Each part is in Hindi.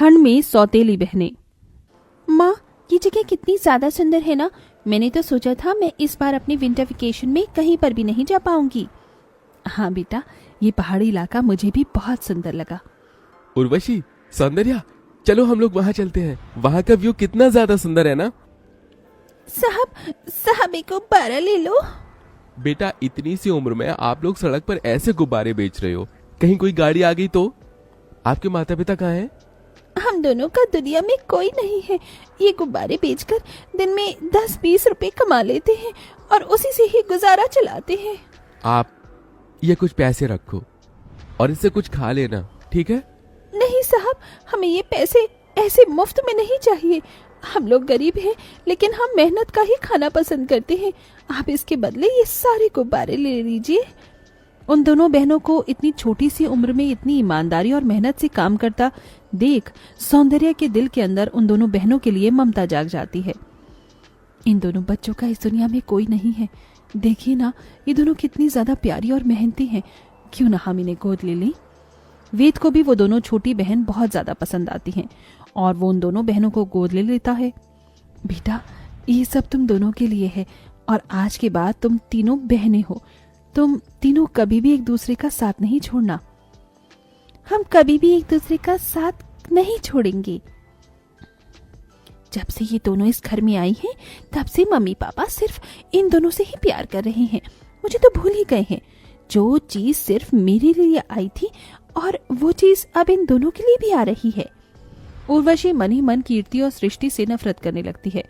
ठंड में सौतेली बहनें। माँ, ये जगह कितनी ज्यादा सुंदर है ना। मैंने तो सोचा था मैं इस बार अपने विंटर वेकेशन में कहीं पर भी नहीं जा पाऊंगी। हाँ बेटा, ये पहाड़ी इलाका मुझे भी बहुत सुंदर लगा। उर्वशी, सौंदर्या, चलो हम लोग वहाँ चलते हैं। वहाँ का व्यू कितना ज्यादा सुंदर है ना। साहब एक गुब्बारा ले लो। बेटा, इतनी सी उम्र में आप लोग सड़क पर ऐसे गुब्बारे बेच रहे हो, कहीं कोई गाड़ी आ गई तो? आपके माता पिता कहाँ हैं? हम दोनों का दुनिया में कोई नहीं है। ये गुब्बारे बेचकर दिन में 10-20 रुपए कमा लेते हैं और उसी से ही गुजारा चलाते हैं। आप ये कुछ पैसे रखो और इससे कुछ खा लेना, ठीक है? नहीं साहब, हमें ये पैसे ऐसे मुफ्त में नहीं चाहिए। हम लोग गरीब हैं, लेकिन हम मेहनत का ही खाना पसंद करते हैं। आप इसके बदले ये सारे गुब्बारे ले लीजिए। उन दोनों बहनों को इतनी छोटी सी उम्र में इतनी ईमानदारी और मेहनत से काम करता देख सौंदर्या के दिल के अंदर उन दोनों बहनों के लिए ममता जाग जाती है। इन दोनों बच्चों का इस दुनिया में कोई नहीं है। देखिए ना, ये दोनों कितनी ज्यादा प्यारी और मेहनती हैं। क्यों ना हम इन्हें गोद ले लें। वेद को भी वो दोनों छोटी बहन बहुत ज्यादा पसंद आती हैं और वो उन दोनों बहनों को गोद ले लेता है। बेटा, ये सब तुम दोनों के लिए है और आज के बाद तुम तीनों बहनें हो। तुम तीनों कभी भी एक दूसरे का साथ नहीं छोड़ना। हम कभी भी एक दूसरे का साथ नहीं छोड़ेंगे। जब से ये दोनों इस घर में आई हैं, तब से मम्मी पापा सिर्फ इन दोनों से ही प्यार कर रहे हैं। मुझे तो भूल ही गए हैं। जो चीज सिर्फ मेरे लिए आई थी और वो चीज अब इन दोनों के लिए भी आ रही है। उर्वशी मन ही मन कीर्ति और सृष्टि से नफरत करने लगती है।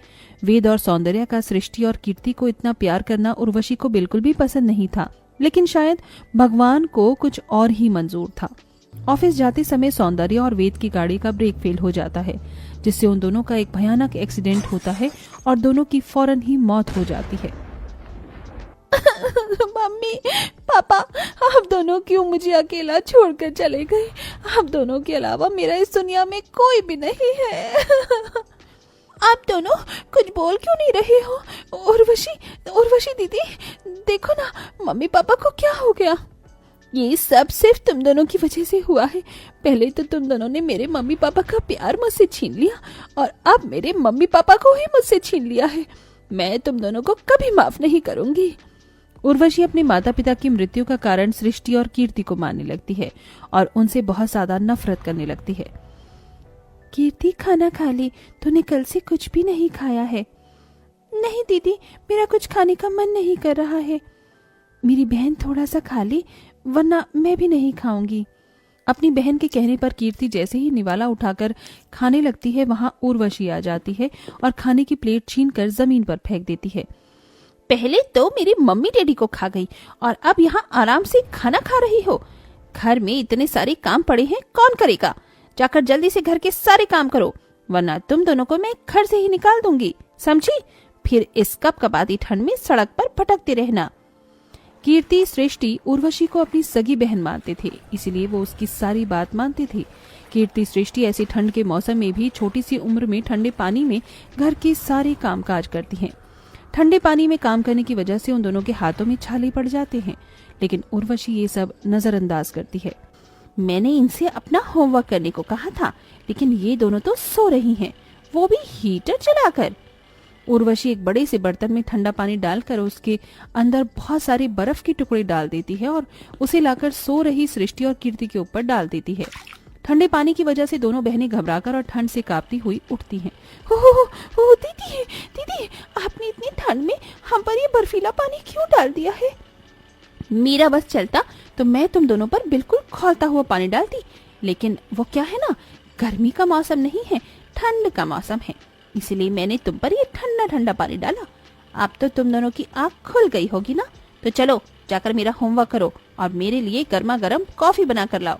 वेद और सौंदर्या का सृष्टि और कीर्ति को इतना प्यार करना उर्वशी को बिल्कुल भी पसंद नहीं था, लेकिन शायद भगवान को कुछ और ही मंजूर था। ऑफिस जाते समय सौंदर्या और वेद की गाड़ी का ब्रेक फेल हो जाता है, जिससे उन दोनों का एक भयानक एक्सीडेंट होता है और दोनों की फौरन ही मौत हो जाती है। मम्मी पापा, आप दोनों क्यों मुझे अकेला छोड़कर चले गए? आप दोनों के अलावा मेरा इस दुनिया में कोई भी नहीं है। आप दोनों कुछ बोल क्यों नहीं रहे हो? उर्वशी दीदी, देखो ना, मम्मी पापा को क्या हो गया? ये सब सिर्फ तुम दोनों की वजह से हुआ है। पहले तो तुम दोनों ने मेरे मम्मी पापा का प्यार मुझसे छीन लिया और अब मेरे मम्मी पापा को ही मुझसे छीन लिया है। मैं तुम दोनों को कभी माफ नहीं करूंगी। उर्वशी अपने माता पिता की मृत्यु का कारण सृष्टि और कीर्ति को मानने लगती है और उनसे बहुत ज्यादा नफरत करने लगती है। कीर्ति, खाना खा ले, तूने कल से कुछ भी नहीं खाया है। नहीं दीदी, मेरा कुछ खाने का मन नहीं कर रहा है। मेरी बहन थोड़ा सा खा ले, वरना मैं भी नहीं खाऊंगी। अपनी बहन के कहने पर कीर्ति जैसे ही निवाला उठाकर खाने लगती है, वहां उर्वशी आ जाती है और खाने की प्लेट छीनकर जमीन पर फेंक देती है। पहले तो मेरी मम्मी डैडी को खा गई और अब यहाँ आराम से खाना खा रही हो। घर में इतने सारे काम पड़े हैं, कौन करेगा? जाकर जल्दी से घर के सारे काम करो, वरना तुम दोनों को मैं घर से ही निकाल दूंगी, समझी? फिर इस कपकपाती ठंड में सड़क पर भटकते रहना। कीर्ति, सृष्टि उर्वशी को अपनी सगी बहन मानते थे, इसीलिए वो उसकी सारी बात मानते थे। कीर्ति, सृष्टि ऐसी ठंड के मौसम में भी छोटी सी उम्र में ठंडे पानी में घर के सारे काम काज करती हैं। ठंडे पानी में काम करने की वजह से उन दोनों के हाथों में छाले पड़ जाते हैं, लेकिन उर्वशी ये सब नजरअंदाज करती है। मैंने इनसे अपना होमवर्क करने को कहा था, लेकिन ये दोनों तो सो रही हैं, वो भी हीटर चलाकर। उर्वशी एक बड़े से बर्तन में ठंडा पानी डालकर उसके अंदर बहुत सारे बर्फ के टुकड़े डाल देती है और उसे लाकर सो रही सृष्टि और कीर्ति के ऊपर डाल देती है। ठंडे पानी की वजह से दोनों बहनें घबराकर और ठंड से कांपती हुई उठती हैं। हो दीदी, आपने इतनी ठंड में हम पर ये बर्फीला पानी क्यों डाल दिया है? मेरा बस चलता तो मैं तुम दोनों पर बिल्कुल खौलता हुआ पानी डालती, लेकिन वो क्या है ना, गर्मी का मौसम नहीं है, ठंड का मौसम है, इसलिए मैंने तुम पर ये ठंडा ठंडा पानी डाला। अब तो तुम दोनों की आँख खुल गई होगी ना, तो चलो जाकर मेरा होमवर्क करो और मेरे लिए गर्मा गर्म कॉफी बना कर लाओ।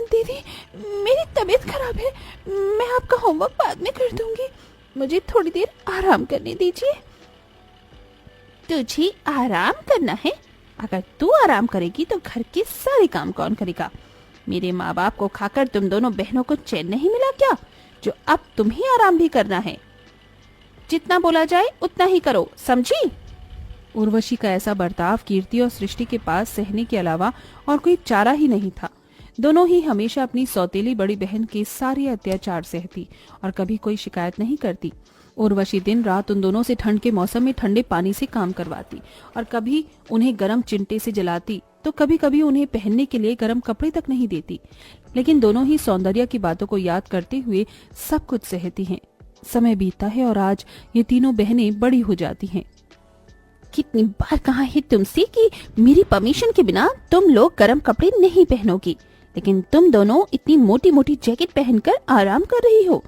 दीदी, मेरी तबीयत खराब है, मैं आपका होमवर्क बाद में कर दूंगी, मुझे थोड़ी देर आराम करने दीजिए। तुझे आराम करना है? अगर तू आराम करेगी तो घर के सारे काम कौन करेगा? मेरे माँ बाप को खाकर तुम दोनों बहनों को चैन नहीं मिला क्या, जो अब तुम्हें आराम भी करना है? जितना बोला जाए उतना ही करो, समझी? उर्वशी का ऐसा बर्ताव कीर्ति और सृष्टि के पास सहने के अलावा और कोई चारा ही नहीं था। दोनों ही हमेशा अपनी सौतेली बड़ी बहन के सारे अत्याचार सहती और कभी कोई शिकायत नहीं करती। उर्वशी दिन रात उन दोनों से ठंड के मौसम में ठंडे पानी से काम करवाती और कभी उन्हें गर्म चिंटे से जलाती तो कभी कभी उन्हें पहनने के लिए गर्म कपड़े तक नहीं देती। लेकिन दोनों ही सौंदर्य की बातों को याद करते हुए सब कुछ सहती हैं। समय बीतता है और आज ये तीनों बहनें बड़ी हो जाती हैं। कितनी बार कहा है तुमसे कि मेरी परमिशन के बिना तुम लोग गर्म कपड़े नहीं पहनोगी, लेकिन तुम दोनों इतनी मोटी मोटी जैकेट पहनकर आराम कर रही हो।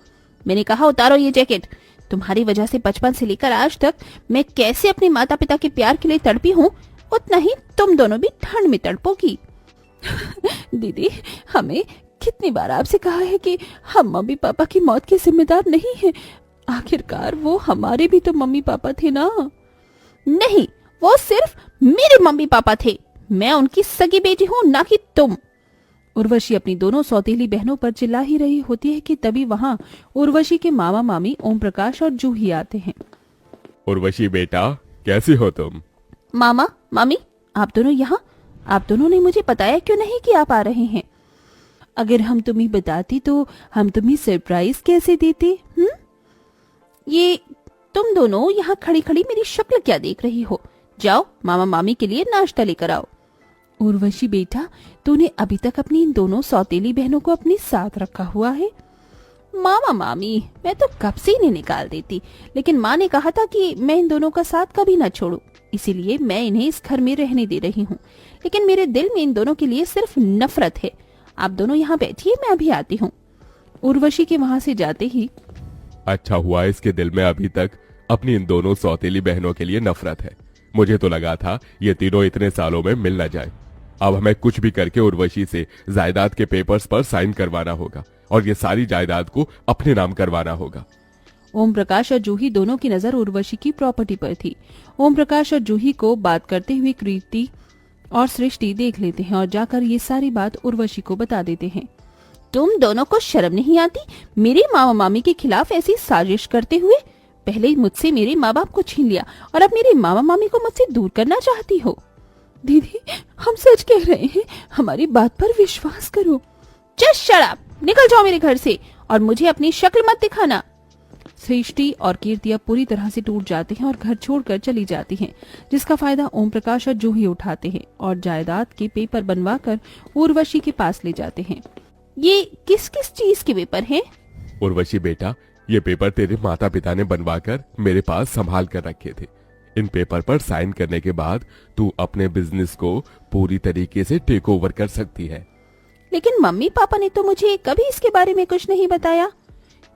मैंने कहा उतारो ये जैकेट। तुम्हारी वजह से बचपन से लेकर आज तक मैं कैसे अपने माता पिता के प्यार के लिए तड़पी हूँ, उतना ही तुम दोनों भी ठंड में तड़पोगी। दीदी, हमें कितनी बार आपसे कहा है कि हम मम्मी पापा की मौत के जिम्मेदार नहीं हैं। आखिरकार वो हमारे भी तो मम्मी पापा थे ना। नहीं, वो सिर्फ मेरे मम्मी पापा थे। मैं उनकी सगी बेटी हूँ, ना कि तुम। उर्वशी अपनी दोनों सौतेली बहनों पर चिल्ला ही रही होती है कि तभी वहाँ उर्वशी के मामा मामी ओम प्रकाश और जूही आते हैं। उर्वशी बेटा, कैसी हो तुम? मामा मामी, आप दोनों यहाँ? आप दोनों ने मुझे बताया क्यों नहीं कि आप आ रहे हैं? अगर हम तुम्हें बताती तो हम तुम्हें सरप्राइज कैसे देते? ये तुम दोनों यहाँ खड़ी खड़ी मेरी शक्ल क्या देख रही हो? जाओ मामा मामी के लिए नाश्ता लेकर आओ। उर्वशी बेटा, तूने अभी तक अपनी इन दोनों सौतेली बहनों को अपने साथ रखा हुआ है। मामा मामी, मैं तो कब से इन्हें निकाल देती, लेकिन माँ ने कहा था कि मैं इन दोनों का साथ कभी न छोड़ूं, इसीलिए मैं इन्हें इस घर में रहने दे रही हूँ। लेकिन मेरे दिल में इन दोनों के लिए सिर्फ नफरत है। आप दोनों यहाँ बैठिए, मैं अभी आती हूँ। उर्वशी के वहाँ से जाते ही, अच्छा हुआ इसके दिल में अभी तक अपनी इन दोनों सौतेली बहनों के लिए नफरत है। मुझे तो लगा था ये तीनों इतने सालों में मिल न जाए। अब हमें कुछ भी करके उर्वशी से जायदाद के पेपर्स पर साइन करवाना होगा और ये सारी जायदाद को अपने नाम करवाना होगा। ओम प्रकाश और जूही दोनों की नजर उर्वशी की प्रॉपर्टी पर थी। ओम प्रकाश और जूही को बात करते हुए कीर्ति और सृष्टि देख लेते हैं और जाकर ये सारी बात उर्वशी को बता देते हैं। तुम दोनों को शर्म नहीं आती मेरे मामा मामी के खिलाफ ऐसी साजिश करते हुए? पहले ही मुझसे मेरे माँ बाप को छीन लिया और अब मेरे मामा मामी को मुझसे दूर करना चाहती हो। दीदी, हम सच कह रहे हैं, हमारी बात पर विश्वास करो। जस्ट शट अप, निकल जाओ मेरे घर से और मुझे अपनी शक्ल मत दिखाना। सृष्टि और कीर्ति अब पूरी तरह से टूट जाते हैं और घर छोड़कर चली जाती हैं, जिसका फायदा ओम प्रकाश और जूही उठाते हैं और जायदाद के पेपर बनवाकर उर्वशी के पास ले जाते हैं। ये किस किस चीज के पेपर हैं? उर्वशी बेटा, ये पेपर तेरे माता पिता ने बनवाकर मेरे पास संभाल कर रखे थे। इन पेपर पर साइन करने के बाद तू अपने बिजनेस को पूरी तरीके से टेक ओवर कर सकती है। लेकिन मम्मी पापा ने तो मुझे कभी इसके बारे में कुछ नहीं बताया।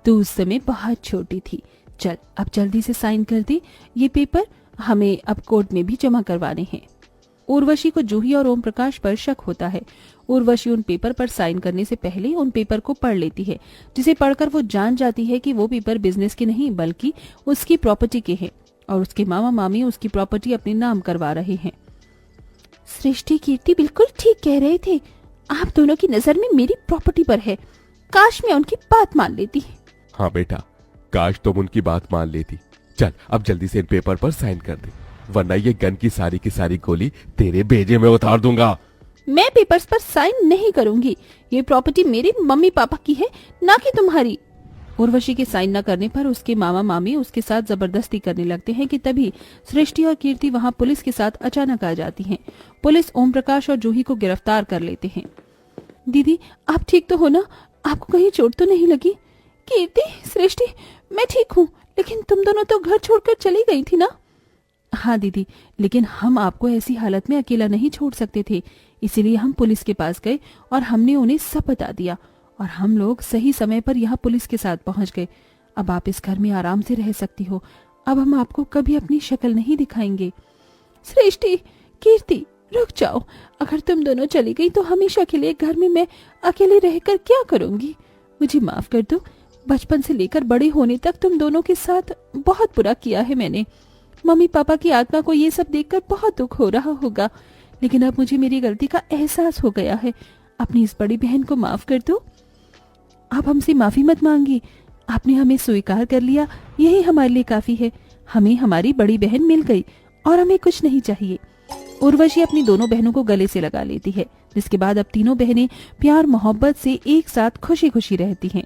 तू उस समय बहुत छोटी थी। चल अब जल्दी से साइन कर दे, ये पेपर हमें अब कोर्ट में भी जमा करवाने हैं। उर्वशी को जूही और ओम प्रकाश पर शक होता है। उर्वशी उन पेपर पर साइन करने से पहले उन पेपर को पढ़ लेती है, जिसे पढ़कर वो जान जाती है कि वो पेपर बिजनेस के नहीं बल्कि उसकी प्रॉपर्टी के हैं और उसके मामा मामी उसकी प्रॉपर्टी अपने नाम करवा रहे हैं। सृष्टि कीर्ति बिल्कुल ठीक कह रहे थे। आप दोनों की नजर में मेरी प्रॉपर्टी पर है। काश मैं उनकी बात मान लेती। हाँ बेटा, काश तुम उनकी बात मान लेती। चल अब जल्दी से इन पेपर पर साइन कर दे, वरना ये गन की सारी गोली तेरे भेजे में उतार दूंगा। मैं पेपर्स पर साइन नहीं करूंगी। ये प्रॉपर्टी मेरे मम्मी पापा की है, ना कि तुम्हारी। उर्वशी के साइन न करने पर उसके मामा मामी उसके साथ जबरदस्ती करने लगते हैं कि तभी सृष्टि और कीर्ति वहां पुलिस के साथ अचानक आ जाती हैं। पुलिस ओम प्रकाश और जूही को गिरफ्तार कर लेते हैं। दीदी, आप ठीक तो हो ना? आपको कहीं चोट तो नहीं लगी? कीर्ति, सृष्टि, मैं ठीक हूँ, लेकिन तुम दोनों तो घर छोड़कर चली गई थी ना? हाँ दीदी, लेकिन हम आपको ऐसी हालत में अकेला नहीं छोड़ सकते थे, इसीलिए हम पुलिस के पास गए और हमने उन्हें सब बता दिया और हम लोग सही समय पर यहाँ पुलिस के साथ पहुंच गए। अब आप इस घर में आराम से रह सकती हो। अब हम आपको कभी अपनी शक्ल नहीं दिखाएंगे। सृष्टि, कीर्ति, रुक जाओ। अगर तुम दोनों चली गई तो हमेशा के लिए घर में मैं अकेले रहकर क्या करूंगी? मुझे माफ कर दो। बचपन से लेकर बड़े होने तक तुम दोनों के साथ बहुत बुरा किया है मैंने। मम्मी पापा की आत्मा को ये सब देखकर बहुत दुख हो रहा होगा, लेकिन अब मुझे मेरी गलती का एहसास हो गया है। अपनी इस बड़ी बहन को माफ कर दो। आप हमसे माफी मत मांगी। आपने हमें स्वीकार कर लिया, यही हमारे लिए काफी है। हमें हमारी बड़ी बहन मिल गई और हमें कुछ नहीं चाहिए। उर्वशी अपनी दोनों बहनों को गले से लगा लेती है, जिसके बाद अब तीनों बहनें प्यार मोहब्बत से एक साथ खुशी खुशी रहती हैं।